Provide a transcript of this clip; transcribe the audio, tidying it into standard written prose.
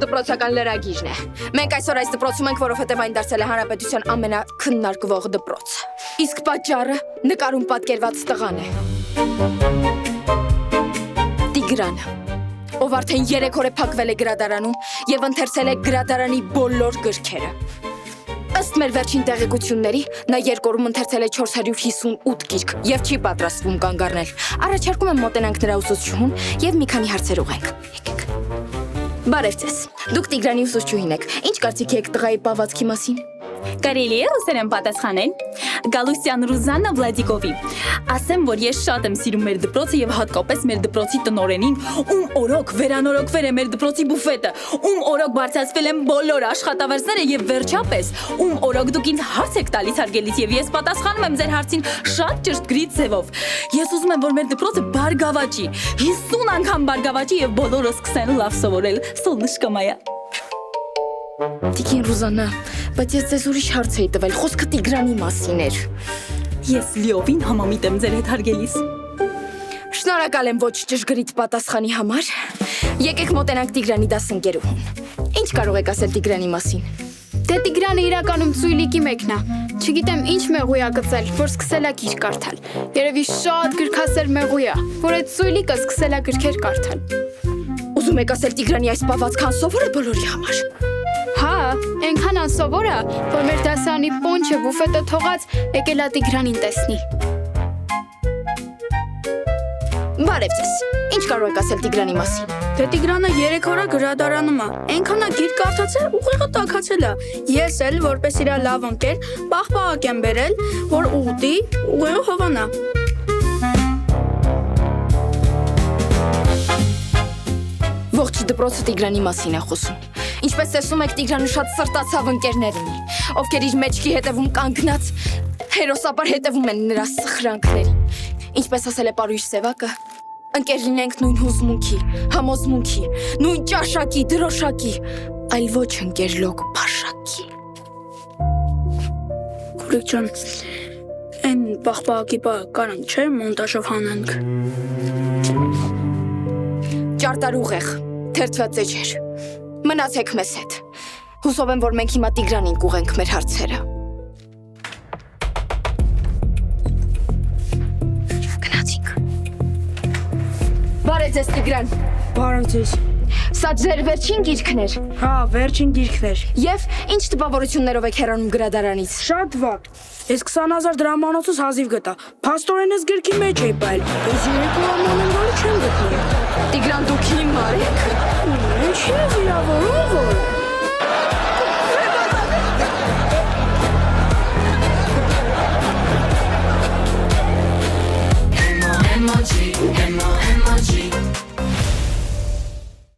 դպրոցական լրագիրն է։ Մենք այսօր այս դպրոցում ենք, որովհետև այն դարձել է հանրապետության ամենաքննարկվող դպրոցը։ Իսկ պատճառը նկարում պատկերված տղան է։ Տիգրանը, ով արդեն 3 օր է փակվել է գրադարանում եւ ընթերցել է գրադարանի բոլոր գրքերը։ Ըստ մեր վերջին տեղեկությունների, նա 2 օրում ընթերցել է 458 գիրք եւ չի պատրաստվում կանգ առնել։ Առաջարկում եմ մոտենանք նրա ուսուցչուհուն եւ մի քանի հարցեր ուղենք։ Եկեք։ Բարև ձեզ։ Դուք Տիգրանի ուսուցչուհին եք։ Ինչ կարծիք եք տղայի պահվածքի մասին։ Կարելի է ուսերեն պատասխանել Գալուսյան Ռուզաննա Վլադիկովի։ Ասեմ, որ ես շատ եմ սիրում մեր դպրոցը եւ հատկապես մեր դպրոցի տնօրենին, ում օրոք վերանորոգվել է մեր դպրոցի բուֆետը, ում օրոք բարձրացվել են բոլոր աշխատավարձերը եւ վերջապես, ում օրոք դուք ինձ հարց եք տալիս հարգելից եւ ես պատասխանում եմ ձեր հարցին շատ ճշգրիտ ձևով։ Ես ուզում եմ, որ մեր դպրոցը բարգավաճի, 50 անգամ բարգավաճի եւ բոլորը սկսեն լավ սովորել։ Սոլնշկամայա։ Տիկին Ռուզաննա, բայց ես ձեզ ուրիշ հարց էի տվել, խոսքը Տիգրանի մասին էր։ Ես լիովին համամիտ եմ ձեր հետ հարգելիս։ Շնորհակալ եմ ոչ ճշգրիտ պատասխանի համար։ Եկեք մոտենանք Տիգրանի դասընկերուհուն։ Ինչ կարող եք ասել Տիգրանի մասին։ Դե Տիգրանը իրականում ծույլիկի մեկն է։ Չգիտեմ ինչ մեղույա գծել, որ սկսել է գիրք կարդալ։ Երևի շատ գրքասեր մեղույա, որ այդ ծույլիկը սկսել է գրքեր կարդալ։ Ուզում եք ասել Տիգրանի այս պահվածքը անսովոր է բոլորի համար։ Հա, այնքան անսովոր է, որ մեր դասարանի պոնչը բուֆետը թողած եկել է Տիգրանին տեսնի։ Բարև ձեզ։ Ինչ կարող եք ասել Տիգրանի մասին։ Դե Տիգրանը 3 օր գրադարանում է։ Այնքան է գիրք կարդացել, ուղեղը տաքացել է։ Ես էլ որպես իր լավ ընկեր պաղպաղակ եմ բերել, որ ուտի, ուղեղը հովանա։ Ողջ դպրոցը Տիգրանի մասին է խոսում։ Ինչպես տեսնում եք, Տիգրանը շատ սրտացավ ընկերներ ունի, ովքեր իր մեջքի հետևում կանգնած հերոսաբար հետևում են նրա սխրանքներին։ Ինչպես ասել է պարույր Սևակը, ընկեր լինենք նույն հուզմունքի, համոզմունքի, նույն ճաշակի, դրոշակի, այլ ոչ ընկեր լոկ փաշակի։ Քուրիկ ջան, այն պաղպաղակի բա կարանք չէ մոնտաժով հանենք։ Ճարտար ուղեղ, թերթված էջեր։ Մնացեք մեզ հետ։ Հուսով եմ, որ մենք հիմա Տիգրանին կուղենք մեր հարցերը։ Գնացինք։ Բարև ձեզ Տիգրան։ Բարև ձեզ։ Սա ձեր վերջին գիրքն էր։ Հա, վերջին գիրքն էր։ Եվ ինչ տպավորություններով եք հեռանում գրադարանից։ Շատ վատ։ Ես 20,000 դրամանոցս հազիվ գտա։ Փաստորեն ես գրքի մեջ էի բայել։ Ես 3 օր անոնենալի չեմ գտնում։ Տիգրան, դուք հիմար եք։ Ինչ ես իրավորում որ։